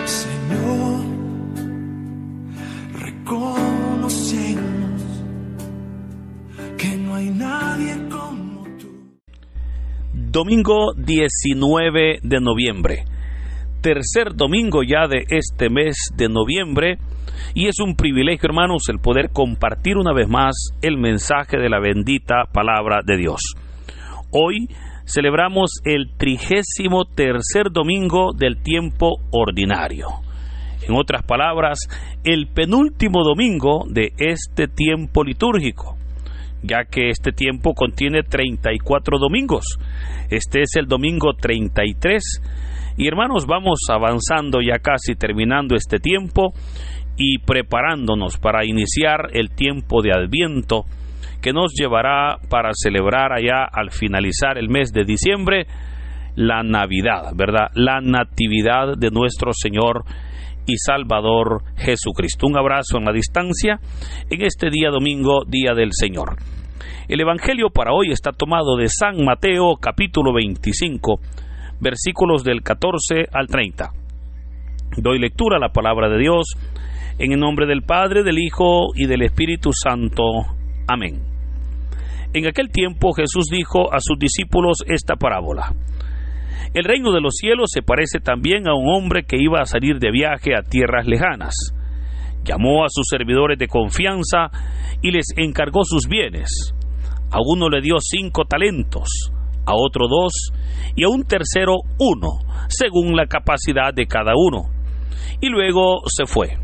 Señor, reconocemos que no hay nadie como tú. Domingo 19 de noviembre, tercer domingo ya de este mes de noviembre, y es un privilegio, hermanos, el poder compartir una vez más el mensaje de la bendita palabra de Dios. Hoy celebramos el 33º domingo del tiempo ordinario. En otras palabras, el penúltimo domingo de este tiempo litúrgico, ya que este tiempo contiene 34 domingos. Este es el domingo 33. Y hermanos, vamos avanzando ya casi terminando este tiempo y preparándonos para iniciar el tiempo de Adviento, que nos llevará para celebrar allá al finalizar el mes de diciembre la Navidad, ¿verdad? La Natividad de nuestro Señor y Salvador Jesucristo. Un abrazo en la distancia en este día domingo, día del Señor. El Evangelio para hoy está tomado de San Mateo, capítulo 25, versículos del 14 al 30. Doy lectura a la palabra de Dios en el nombre del Padre, del Hijo y del Espíritu Santo. Amén. En aquel tiempo Jesús dijo a sus discípulos esta parábola: el reino de los cielos se parece también a un hombre que iba a salir de viaje a tierras lejanas. Llamó a sus servidores de confianza y les encargó sus bienes. A uno le dio 5 talentos, a otro 2 y a un tercero 1, según la capacidad de cada uno. Y luego se fue.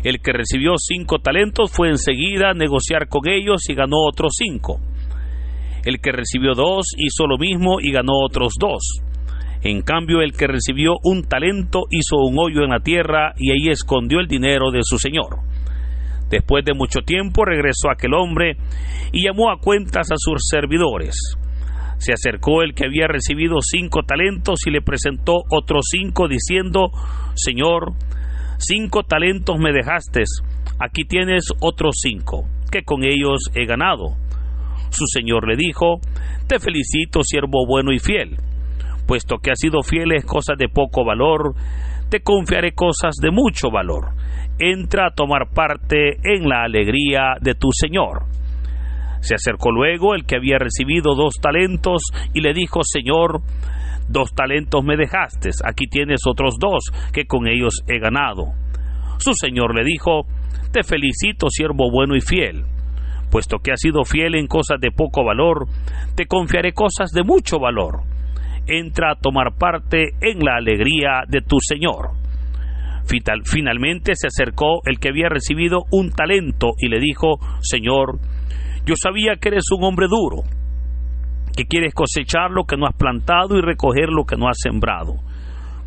El que recibió 5 talentos fue enseguida a negociar con ellos y ganó otros 5. El que recibió 2 hizo lo mismo y ganó otros 2. En cambio, el que recibió 1 talento hizo un hoyo en la tierra y ahí escondió el dinero de su señor. Después de mucho tiempo regresó aquel hombre y llamó a cuentas a sus servidores. Se acercó el que había recibido 5 talentos y le presentó otros 5, diciendo: Señor, 5 talentos me dejaste, aquí tienes otros 5, que con ellos he ganado. Su señor le dijo: te felicito, siervo bueno y fiel. Puesto que has sido fiel en cosas de poco valor, te confiaré cosas de mucho valor. Entra a tomar parte en la alegría de tu señor. Se acercó luego el que había recibido 2 talentos y le dijo: Señor, 2 talentos me dejaste, aquí tienes otros 2, que con ellos he ganado. Su señor le dijo: te felicito, siervo bueno y fiel. Puesto que has sido fiel en cosas de poco valor, te confiaré cosas de mucho valor. Entra a tomar parte en la alegría de tu señor. Finalmente se acercó el que había recibido 1 talento y le dijo: Señor, yo sabía que eres un hombre duro, que quieres cosechar lo que no has plantado y recoger lo que no has sembrado.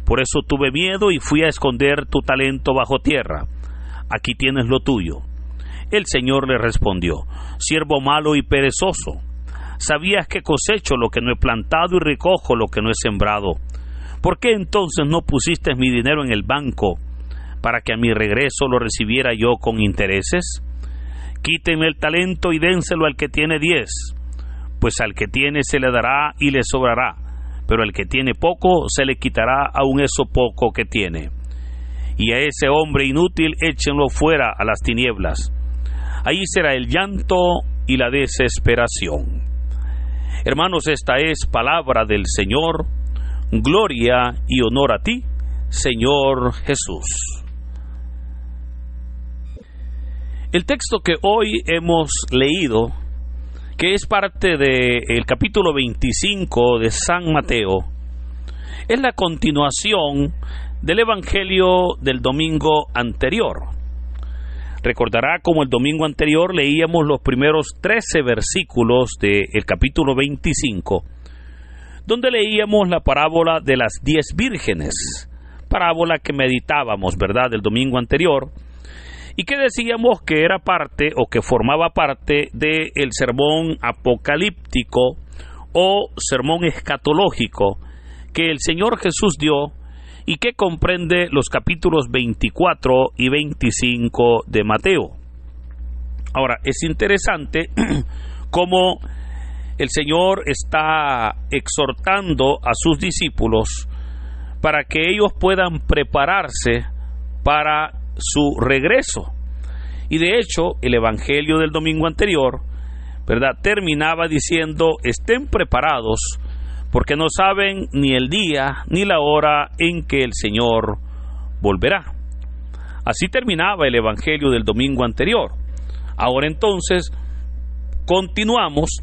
Por eso tuve miedo y fui a esconder tu talento bajo tierra. Aquí tienes lo tuyo. El Señor le respondió: siervo malo y perezoso, sabías que cosecho lo que no he plantado y recojo lo que no he sembrado. ¿Por qué entonces no pusiste mi dinero en el banco, para que a mi regreso lo recibiera yo con intereses? Quítenme el talento y dénselo al que tiene 10, pues al que tiene se le dará y le sobrará, pero al que tiene poco se le quitará aun eso poco que tiene. Y a ese hombre inútil échenlo fuera a las tinieblas. Ahí será el llanto y la desesperación. Hermanos, esta es palabra del Señor. Gloria y honor a ti, Señor Jesús. El texto que hoy hemos leído, que es parte del capítulo 25 de San Mateo, es la continuación del Evangelio del domingo anterior. Recordará como el domingo anterior leíamos los primeros 13 versículos del capítulo 25, donde leíamos la parábola de las 10 vírgenes, parábola que meditábamos, ¿verdad?, del domingo anterior, y que decíamos que era parte o que formaba parte del sermón apocalíptico o sermón escatológico que el Señor Jesús dio y que comprende los capítulos 24 y 25 de Mateo. Ahora, es interesante cómo el Señor está exhortando a sus discípulos para que ellos puedan prepararse para su regreso. Y de hecho, el evangelio del domingo anterior, ¿verdad?, terminaba diciendo: estén preparados, porque no saben ni el día ni la hora en que el Señor volverá. Así terminaba el evangelio del domingo anterior. Ahora entonces continuamos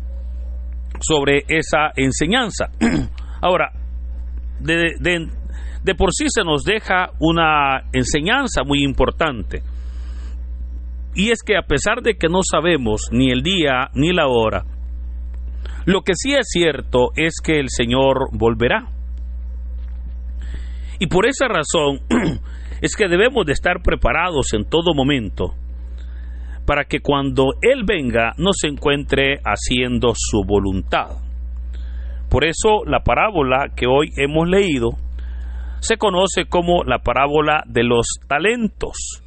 sobre esa enseñanza. Ahora, de por sí se nos deja una enseñanza muy importante, y es que a pesar de que no sabemos ni el día ni la hora, lo que sí es cierto es que el Señor volverá. Y por esa razón es que debemos de estar preparados en todo momento para que cuando Él venga nos encuentre haciendo su voluntad. Por eso la parábola que hoy hemos leído se conoce como la parábola de los talentos.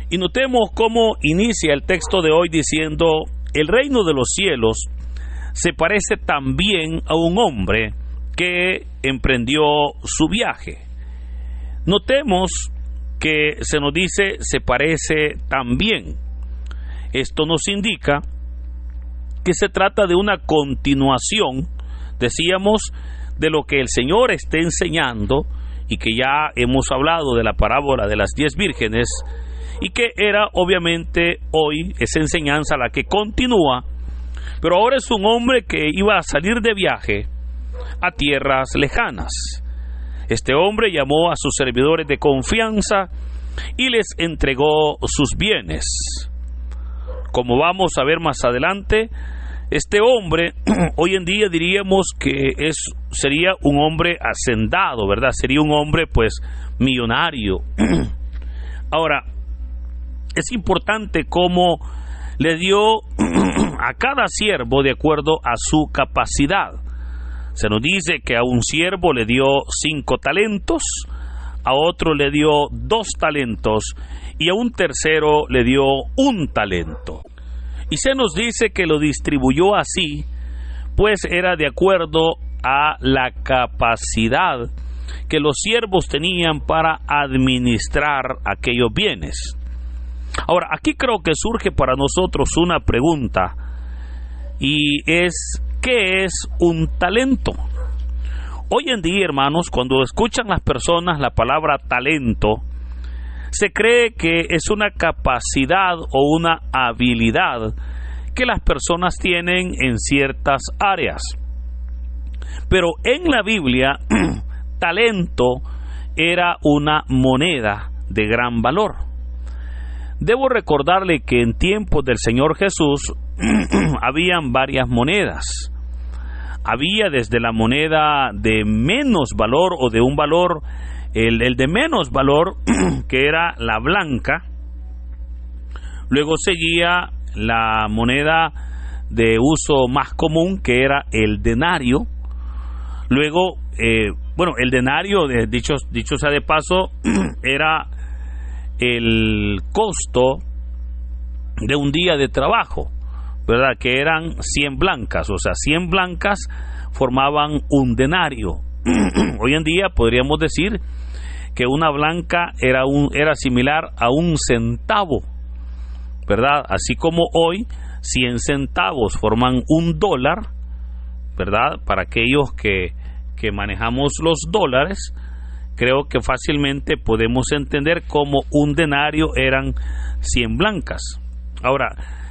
Y notemos cómo inicia el texto de hoy diciendo: el reino de los cielos se parece también a un hombre que emprendió su viaje. Notemos que se nos dice se parece también. Esto nos indica que se trata de una continuación, decíamos, de lo que el Señor está enseñando, y que ya hemos hablado de la parábola de las 10 vírgenes, y que era obviamente hoy esa enseñanza la que continúa, pero ahora es un hombre que iba a salir de viaje a tierras lejanas. Este hombre llamó a sus servidores de confianza y les entregó sus bienes. Como vamos a ver más adelante, este hombre hoy en día diríamos que sería un hombre hacendado, ¿verdad? Sería un hombre pues millonario. Ahora, es importante cómo le dio a cada siervo de acuerdo a su capacidad. Se nos dice que a un siervo le dio 5 talentos, a otro le dio 2 talentos y a un tercero le dio 1 talento. Y se nos dice que lo distribuyó así, pues era de acuerdo a la capacidad que los siervos tenían para administrar aquellos bienes. Ahora, aquí creo que surge para nosotros una pregunta, y es: ¿qué es un talento? Hoy en día, hermanos, cuando escuchan las personas la palabra talento, se cree que es una capacidad o una habilidad que las personas tienen en ciertas áreas. Pero en la Biblia, talento era una moneda de gran valor. Debo recordarle que en tiempos del Señor Jesús habían varias monedas. Había desde la moneda de menos valor o de un valor, el de menos valor, que era la blanca. Luego seguía la moneda de uso más común, que era el denario. Luego, el denario, dicho sea de paso, era el costo de un día de trabajo, ¿verdad? Que eran 100 blancas, o sea, 100 blancas formaban un denario. Hoy en día podríamos decir que una blanca era similar a 1 centavo, ¿verdad? Así como hoy 100 centavos forman $1, ¿verdad? Para aquellos que manejamos los dólares, creo que fácilmente podemos entender cómo un denario eran 100 blancas. Ahora,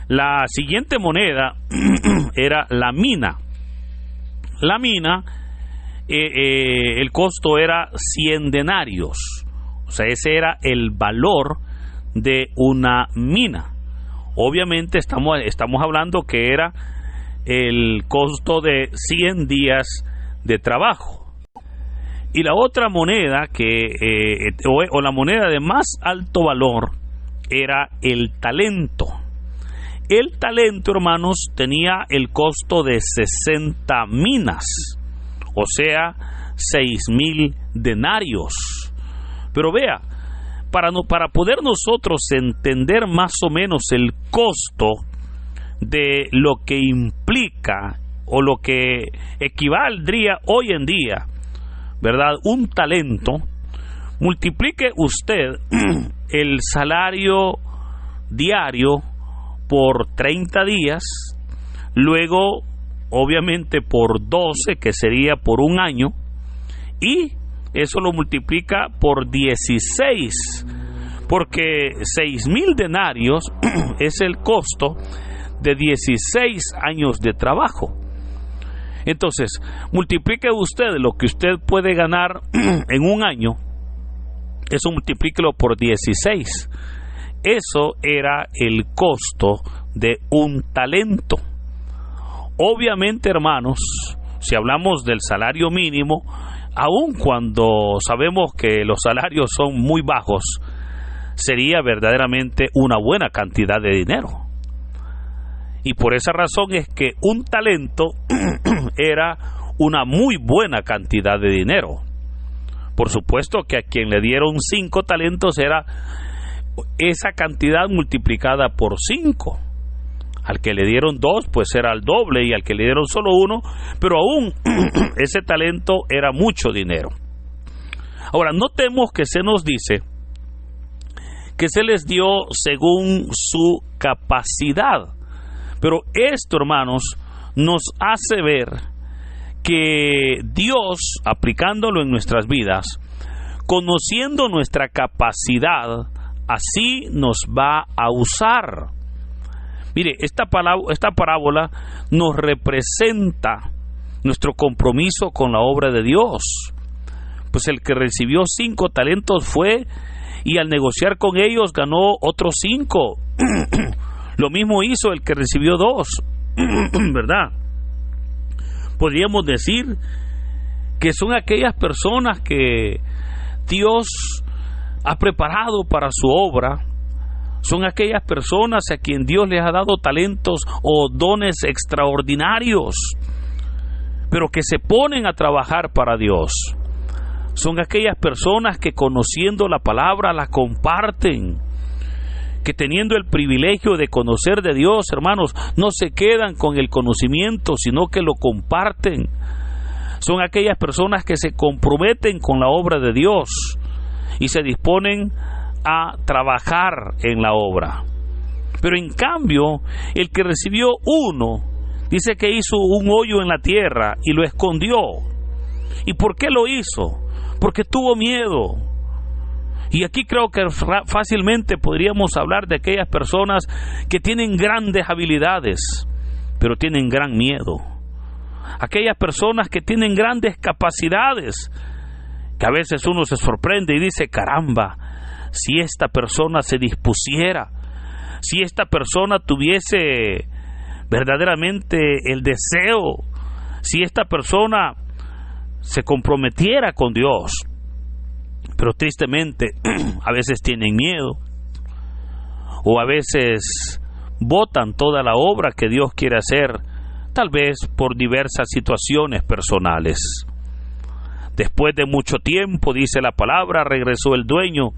la siguiente moneda era la mina. La mina, el costo era 100 denarios. O sea, ese era el valor de una mina. Obviamente estamos hablando que era el costo de 100 días de trabajo. Y la otra moneda o la moneda de más alto valor era el talento. El talento, hermanos, tenía el costo de 60 minas, o sea, 6,000 denarios. Pero vea, para poder nosotros entender más o menos el costo de lo que implica o lo que equivaldría hoy en día ¿verdad?, un talento, multiplique usted el salario diario por 30 días, luego obviamente por 12, que sería por un año, y eso lo multiplica por 16, porque 6,000 denarios es el costo de 16 años de trabajo. Entonces, multiplique usted lo que usted puede ganar en un año, eso multiplíquelo por 16. Eso era el costo de un talento. Obviamente, hermanos, si hablamos del salario mínimo, aun cuando sabemos que los salarios son muy bajos, sería verdaderamente una buena cantidad de dinero. Y por esa razón es que un talento era una muy buena cantidad de dinero. Por supuesto que a quien le dieron 5 talentos era esa cantidad multiplicada por 5. Al que le dieron 2, pues era el doble, y al que le dieron solo 1, pero aún ese talento era mucho dinero. Ahora, notemos que se nos dice que se les dio según su capacidad. Pero esto, hermanos, nos hace ver que Dios, aplicándolo en nuestras vidas, conociendo nuestra capacidad, así nos va a usar. Mire, esta parábola nos representa nuestro compromiso con la obra de Dios. Pues el que recibió 5 talentos fue, y al negociar con ellos ganó otros 5. Lo mismo hizo el que recibió 2, ¿verdad? Podríamos decir que son aquellas personas que Dios ha preparado para su obra. Son aquellas personas a quien Dios les ha dado talentos o dones extraordinarios, pero que se ponen a trabajar para Dios. Son aquellas personas que, conociendo la palabra, la comparten, que teniendo el privilegio de conocer de Dios, hermanos, no se quedan con el conocimiento, sino que lo comparten. Son aquellas personas que se comprometen con la obra de Dios y se disponen a trabajar en la obra. Pero en cambio, el que recibió 1, dice que hizo un hoyo en la tierra y lo escondió. ¿Y por qué lo hizo? Porque tuvo miedo. Y aquí creo que fácilmente podríamos hablar de aquellas personas que tienen grandes habilidades, pero tienen gran miedo. Aquellas personas que tienen grandes capacidades, que a veces uno se sorprende y dice, caramba, si esta persona se dispusiera, si esta persona tuviese verdaderamente el deseo, si esta persona se comprometiera con Dios. Pero tristemente a veces tienen miedo, o a veces botan toda la obra que Dios quiere hacer, tal vez por diversas situaciones personales. Después de mucho tiempo, dice la palabra, regresó el dueño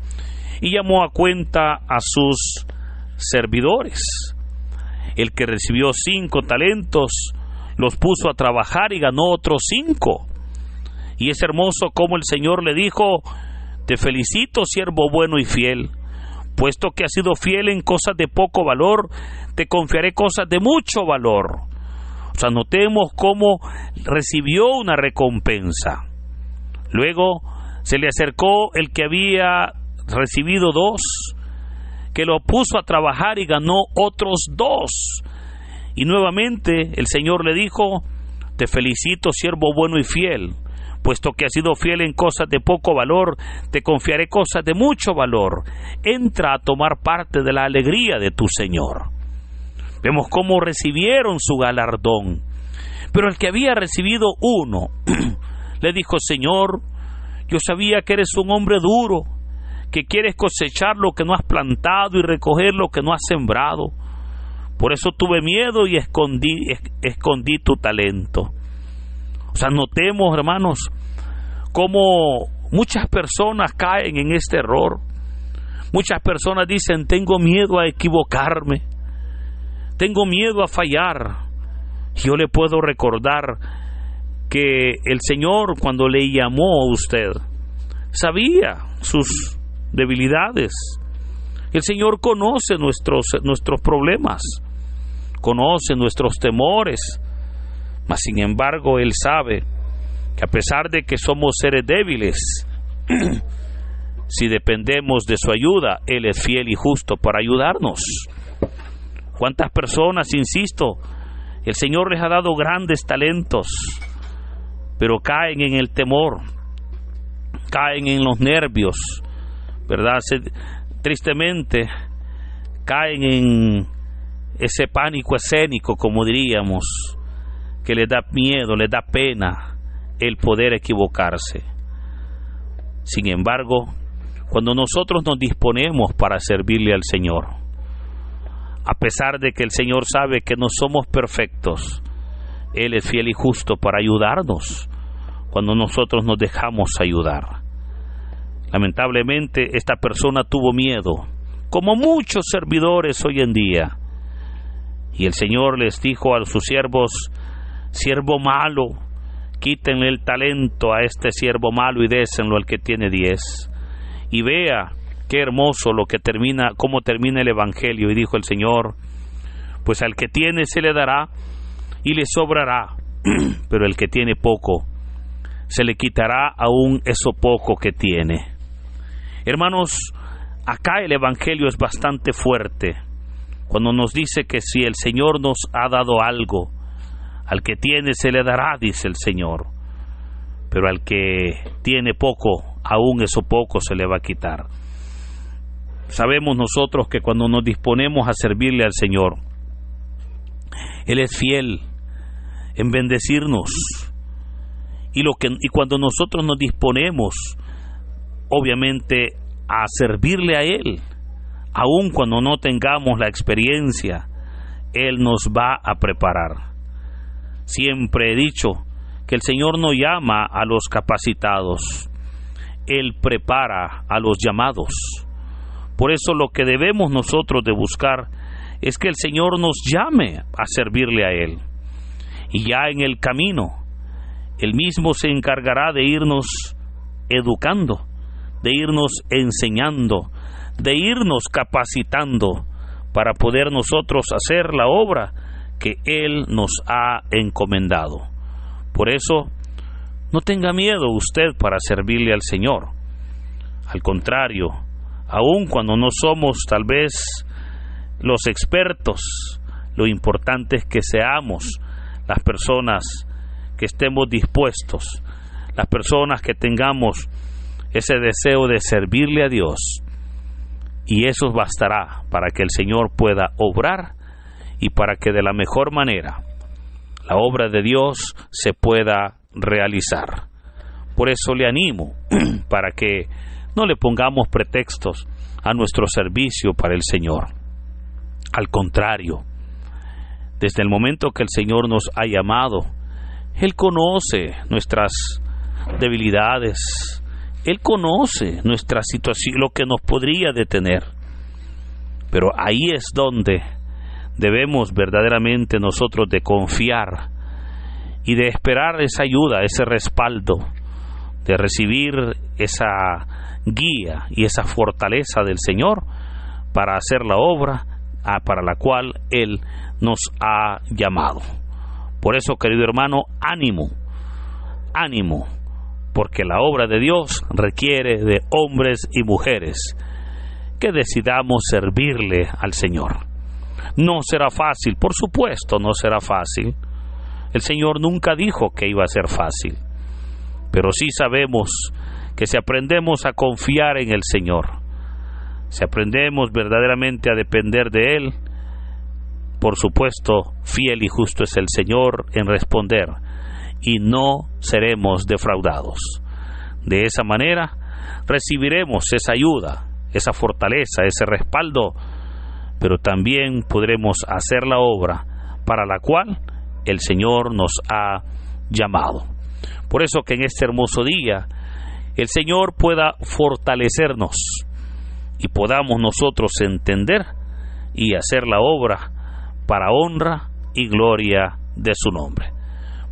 y llamó a cuenta a sus servidores. El que recibió 5 talentos los puso a trabajar y ganó otros 5. Y es hermoso como el Señor le dijo, te felicito, siervo bueno y fiel, puesto que has sido fiel en cosas de poco valor, te confiaré cosas de mucho valor. O sea, notemos cómo recibió una recompensa. Luego se le acercó el que había recibido 2, que lo puso a trabajar y ganó otros 2. Y nuevamente el Señor le dijo, te felicito, siervo bueno y fiel, puesto que has sido fiel en cosas de poco valor, te confiaré cosas de mucho valor. Entra a tomar parte de la alegría de tu Señor. Vemos cómo recibieron su galardón. Pero el que había recibido 1, le dijo, Señor, yo sabía que eres un hombre duro, que quieres cosechar lo que no has plantado y recoger lo que no has sembrado. Por eso tuve miedo y escondí tu talento. O sea, notemos, hermanos, cómo muchas personas caen en este error. Muchas personas dicen, tengo miedo a equivocarme, tengo miedo a fallar. Yo le puedo recordar que el Señor, cuando le llamó a usted, sabía sus debilidades. El Señor conoce nuestros problemas, conoce nuestros temores, mas sin embargo Él sabe que a pesar de que somos seres débiles, si dependemos de su ayuda, Él es fiel y justo para ayudarnos. ¿Cuántas personas, insisto, el Señor les ha dado grandes talentos, pero caen en el temor, caen en los nervios, ¿verdad? Tristemente caen en ese pánico escénico, como diríamos, que les da miedo, les da pena el poder equivocarse. Sin embargo, cuando nosotros nos disponemos para servirle al Señor, a pesar de que el Señor sabe que no somos perfectos, Él es fiel y justo para ayudarnos cuando nosotros nos dejamos ayudar. Lamentablemente, esta persona tuvo miedo, como muchos servidores hoy en día. Y el Señor les dijo a sus siervos: siervo malo, quítenle el talento a este siervo malo y désenlo al que tiene 10. Y vea qué hermoso cómo termina el Evangelio. Y dijo el Señor: pues al que tiene se le dará y le sobrará, pero el que tiene poco, se le quitará aún eso poco que tiene. Hermanos, acá el Evangelio es bastante fuerte cuando nos dice que si el Señor nos ha dado algo, al que tiene se le dará, dice el Señor, pero al que tiene poco, aún eso poco se le va a quitar. Sabemos nosotros que cuando nos disponemos a servirle al Señor, Él es fiel en bendecirnos, y cuando nosotros nos disponemos, obviamente, a servirle a Él, aun cuando no tengamos la experiencia, Él nos va a preparar. Siempre he dicho que el Señor no llama a los capacitados, Él prepara a los llamados. Por eso lo que debemos nosotros de buscar es que el Señor nos llame a servirle a Él. Y ya en el camino, Él mismo se encargará de irnos educando, de irnos enseñando, de irnos capacitando para poder nosotros hacer la obra que Él nos ha encomendado. Por eso, no tenga miedo usted para servirle al Señor. Al contrario, aun cuando no somos tal vez los expertos, lo importante es que seamos las personas que estemos dispuestos, las personas que tengamos ese deseo de servirle a Dios, y eso bastará para que el Señor pueda obrar y para que de la mejor manera la obra de Dios se pueda realizar. Por eso le animo para que no le pongamos pretextos a nuestro servicio para el Señor. Al contrario, desde el momento que el Señor nos ha llamado, Él conoce nuestras debilidades, Él conoce nuestra situación, lo que nos podría detener. Pero ahí es donde debemos verdaderamente nosotros de confiar y de esperar esa ayuda, ese respaldo, de recibir esa guía y esa fortaleza del Señor para hacer la obra para la cual Él nos ha llamado. Por eso, querido hermano, ánimo, ánimo, porque la obra de Dios requiere de hombres y mujeres que decidamos servirle al Señor. No será fácil, por supuesto, no será fácil. El Señor nunca dijo que iba a ser fácil, pero sí sabemos que si aprendemos a confiar en el Señor, si aprendemos verdaderamente a depender de Él, por supuesto, fiel y justo es el Señor en responder, y no seremos defraudados. De esa manera recibiremos esa ayuda, esa fortaleza, ese respaldo, pero también podremos hacer la obra para la cual el Señor nos ha llamado. Por eso que en este hermoso día el Señor pueda fortalecernos y podamos nosotros entender y hacer la obra para honra y gloria de su nombre.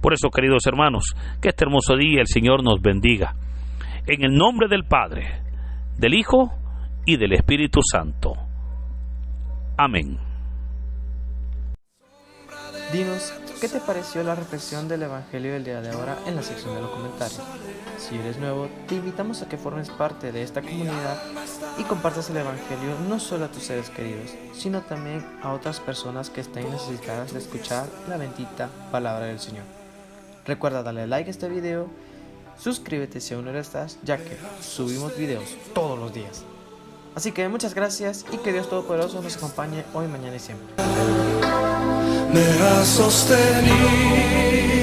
Por eso, queridos hermanos, que este hermoso día el Señor nos bendiga. En el nombre del Padre, del Hijo y del Espíritu Santo. Amén. Dinos, ¿qué te pareció la reflexión del Evangelio del día de ahora en la sección de los comentarios? Si eres nuevo, te invitamos a que formes parte de esta comunidad y compartas el Evangelio no solo a tus seres queridos, sino también a otras personas que estén necesitadas de escuchar la bendita palabra del Señor. Recuerda darle like a este video, suscríbete si aún no lo estás, ya que subimos videos todos los días. Así que muchas gracias y que Dios Todopoderoso nos acompañe hoy, mañana y siempre. Me ha sostenido.